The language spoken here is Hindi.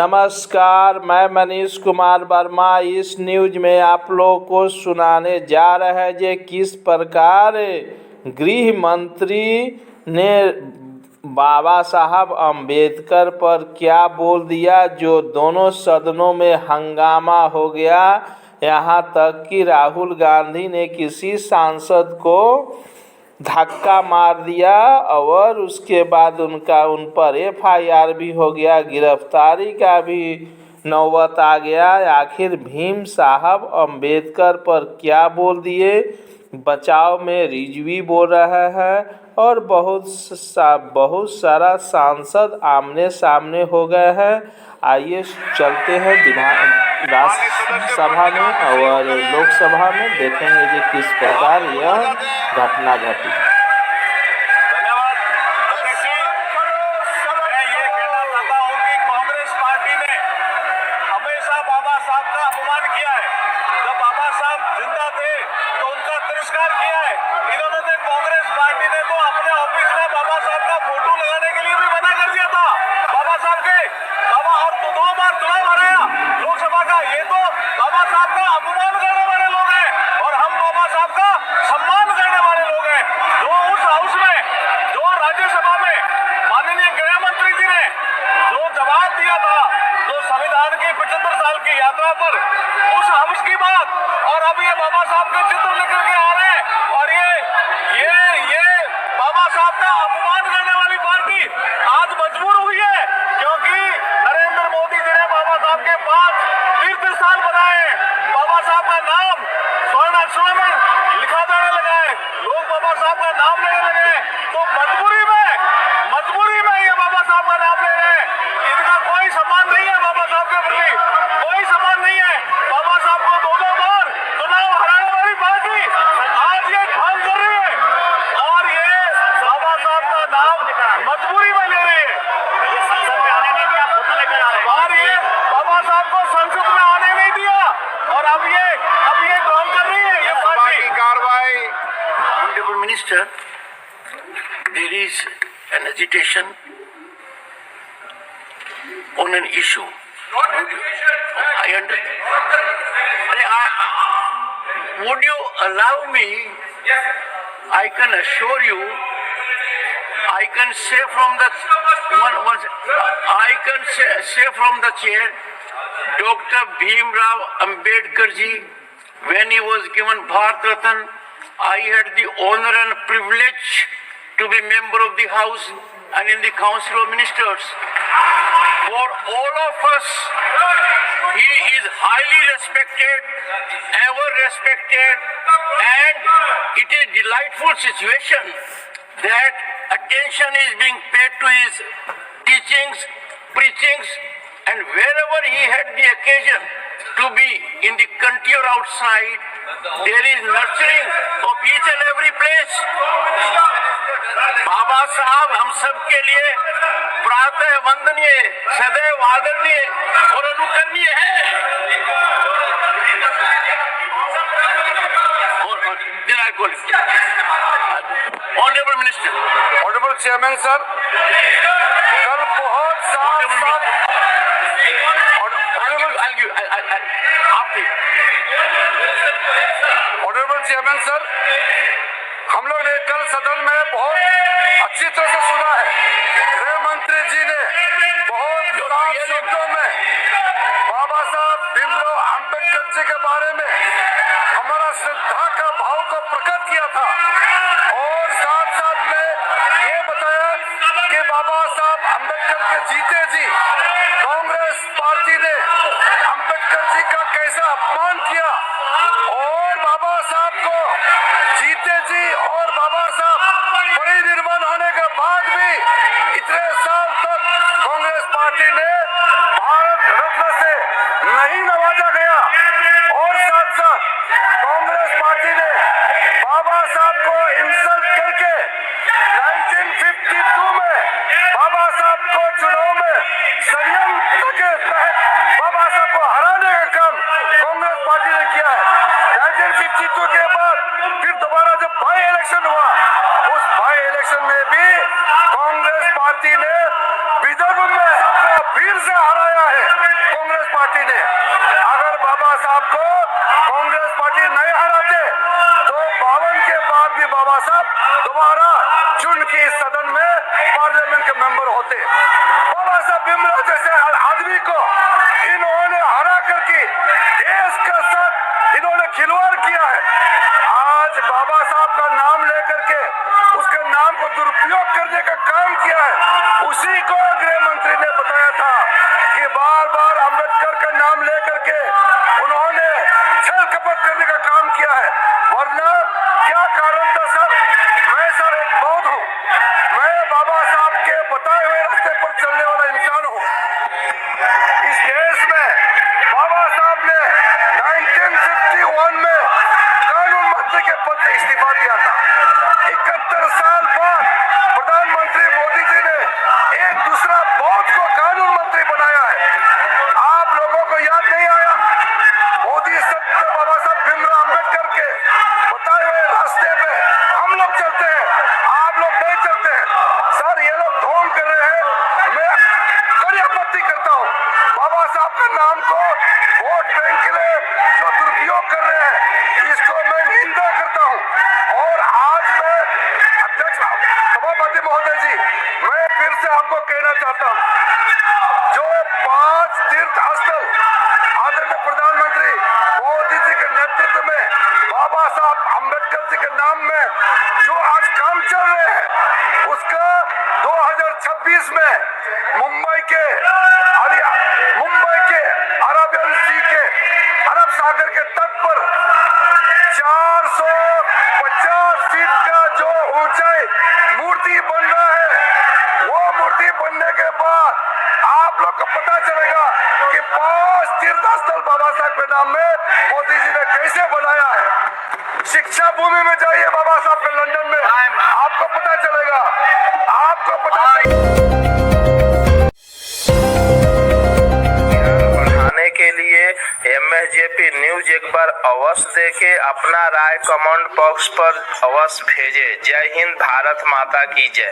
नमस्कार, मैं मनीष कुमार वर्मा इस न्यूज में आप लोगों को सुनाने जा रहे हैं कि किस प्रकार गृह मंत्री ने बाबा साहब अम्बेडकर पर क्या बोल दिया, जो दोनों सदनों में हंगामा हो गया। यहाँ तक कि राहुल गांधी ने किसी सांसद को धक्का मार दिया और उसके बाद उन पर FIR भी हो गया, गिरफ्तारी का भी नौबत आ गया। आखिर भीम साहब अम्बेडकर पर क्या बोल दिए। बचाव में रिजवी बोल रहे हैं और बहुत सारा सांसद आमने सामने हो गए हैं। आइए चलते हैं राज्यसभा में और लोकसभा में, देखेंगे कि किस प्रकार यह घटना घटी। धन्यवाद अध्यक्ष जी। मैं ये कहना चाहता हूँ कि कांग्रेस पार्टी ने हमेशा बाबा साहब का अपमान किया है। जब बाबा साहब जिंदा थे तो उनका तिरस्कार किया है। इन्होंने कांग्रेस पार्टी ने तो अपने ऑफिस में बाबा साहब का फोटो लगाने के लिए भी मना कर दिया था। बाबा साहब के बाबा और तो 2 बार चुनाव हराया लोकसभा का। ये तो बाबा साहब का अपमान करने वाले लोग हैं और हम बाबा साहब का सम्मान करने वाले लोग हैं। जो उस हाउस में, जो राज्यसभा में माननीय गृह मंत्री जी ने जो जवाब दिया था, जो संविधान की 75 साल की यात्रा पर उस हाउस की बात, और अब ये बाबा साहब के चित्र निकल के आ रहे हैं और ये बाबा साहब का अपमान करने वाली पार्टी आज मजबूर हुई है, क्योंकि नरेंद्र मोदी जी ने बाबा साहब के 5 तीर्थ स्थान बनाए हैं। बाबा साहब का नाम स्वर्ण अक्षरों में लिखा जाने लगा है, लोग बाबा साहब का नाम लेने लगे हैं। तो मजबूरी में ये बाबा साहब का नाम ले रहे हैं। इनका कोई सम्मान नहीं है, बाबा साहब के प्रति कोई सम्मान नहीं है। बाबा साहब को 2 बार चुनाव हराने वाली पार्टी आज ये ढंग कर रही है और ये बाबा साहब का नाम मजबूरी में ले रही है। और ये बाबा साहब को संसद में आने नहीं दिया और अब ये काम कर रही है ये पार्टी। कार्रवाई। Honorable Minister, there is an agitation on an issue. I would you allow me? I can assure you, I can say from the chair, Dr. Bhim Rao Ambedkar ji, when he was given Bharat Ratna, I had the honor and privilege to be member of the House and in the Council of Ministers. For all of us, he is highly respected, ever respected, and it is a delightful situation that attention is being paid to his teachings, preachings, and wherever he had the occasion to be in the country or outside, there is nurturing of each and every place. बाबा साहब हम सब के लिए प्रातः वंदनीय, सदैव आदरणीय और अनुकरणीय है। Honourable minister, honourable chairman sir, कल बहुत ऑनरेबल चेयरमैन सर, हम लोग ने कल सदन में बहुत अच्छी तरह से सुना है। गृह मंत्री जी ने बहुत साफ शब्दों में बाबा साहब भीमराव अंबेडकर जी के बारे में हमारा श्रद्धा का भाव को प्रकट किया था और साथ साथ में ये बताया कि बाबा साहब अंबेडकर के जीते जी कांग्रेस पार्टी ने अंबेडकर जी का कैसा अपमान किया और बाबा साहब को जीते जी और बाबा साहब परिनिर्वाण होने के बाद भी इतने साल तक कांग्रेस पार्टी ने नाम को वोट बैंक के लिए जो दुरुपयोग कर रहे हैं, इसको मैं निंदा करता हूं। और आज मैं अध्यक्ष सभापति महोदय जी, मैं फिर से आपको कहना चाहता हूं, जो 5 तीर्थ स्थल आदरणीय प्रधानमंत्री मोदी जी के नेतृत्व में बाबा साहब अम्बेडकर जी के नाम में जो आज काम चल रहे हैं, उसका 2026 में मुंबई के अरबियन सी के अरब सागर के तट पर 450 फीट का जो ऊंचाई मूर्ति बन रहा है, वो मूर्ति बनने के बाद आप लोग को पता चलेगा कि 5 तीर्थ स्थल बाबा साहब के नाम में मोदी जी ने कैसे बनाया है। शिक्षा भूमि में जाइए बाबा साहब के लंदन में, आपको पता चलेगा, आपको पता चलेगा। बढ़ाने के लिए MSJP न्यूज एक बार अवश्य देखे, अपना राय कमेंट बॉक्स पर अवश्य भेजे। जय हिंद, भारत माता की जय।